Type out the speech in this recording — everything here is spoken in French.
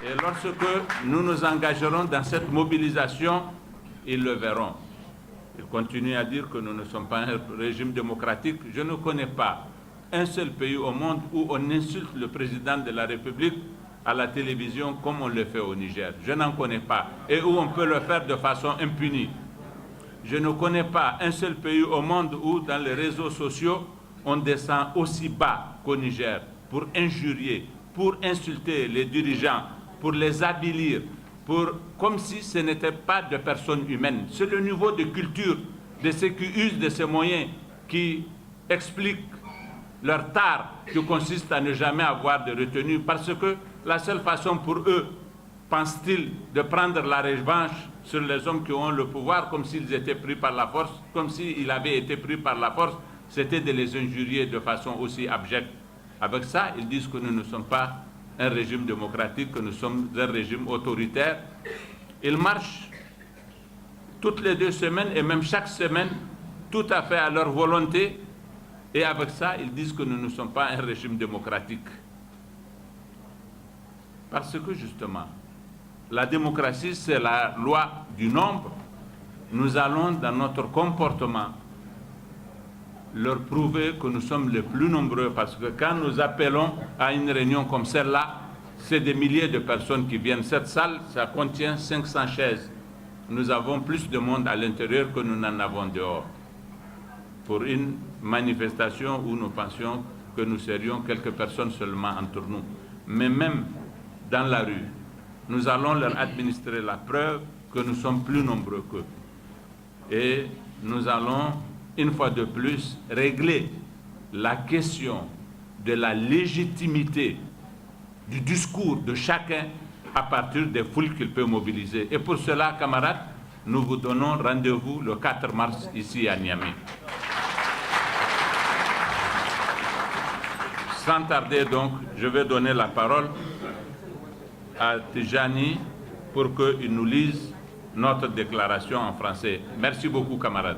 Et lorsque nous nous engagerons dans cette mobilisation, ils le verront. Ils continuent à dire que nous ne sommes pas un régime démocratique. Je ne connais pas un seul pays au monde où on insulte le président de la République à la télévision comme on le fait au Niger. Je n'en connais pas. Et où on peut le faire de façon impunie. Je ne connais pas un seul pays au monde où, dans les réseaux sociaux, on descend aussi bas qu'au Niger pour injurier, pour insulter les dirigeants, pour les avilir, comme si ce n'était pas de personnes humaines. C'est le niveau de culture de ceux qui usent de ces moyens qui explique leur tare qui consiste à ne jamais avoir de retenue, parce que la seule façon pour eux, pensent-ils, de prendre la revanche sur les hommes qui ont le pouvoir, comme s'ils étaient pris par la force, comme s'ils avaient été pris par la force, c'était de les injurier de façon aussi abjecte. Avec ça, ils disent que nous ne sommes pas un régime démocratique, que nous sommes un régime autoritaire. Ils marchent toutes les 2 semaines et même chaque semaine, tout à fait à leur volonté. Et avec ça, ils disent que nous ne sommes pas un régime démocratique. Parce que justement, la démocratie, c'est la loi du nombre. Nous allons, dans notre comportement, leur prouver que nous sommes les plus nombreux, parce que quand nous appelons à une réunion comme celle-là, c'est des milliers de personnes qui viennent. Cette salle, ça contient 500 chaises. Nous avons plus de monde à l'intérieur que nous n'en avons dehors. Pour une manifestation où nous pensions que nous serions quelques personnes seulement entre nous. Mais même dans la rue, nous allons leur administrer la preuve que nous sommes plus nombreux qu'eux. Et nous allons, une fois de plus, régler la question de la légitimité du discours de chacun à partir des foules qu'il peut mobiliser. Et pour cela, camarades, nous vous donnons rendez-vous le 4 mars ici à Niamey. Sans tarder donc, je vais donner la parole à Tijani pour qu'il nous lise notre déclaration en français. Merci beaucoup, camarades.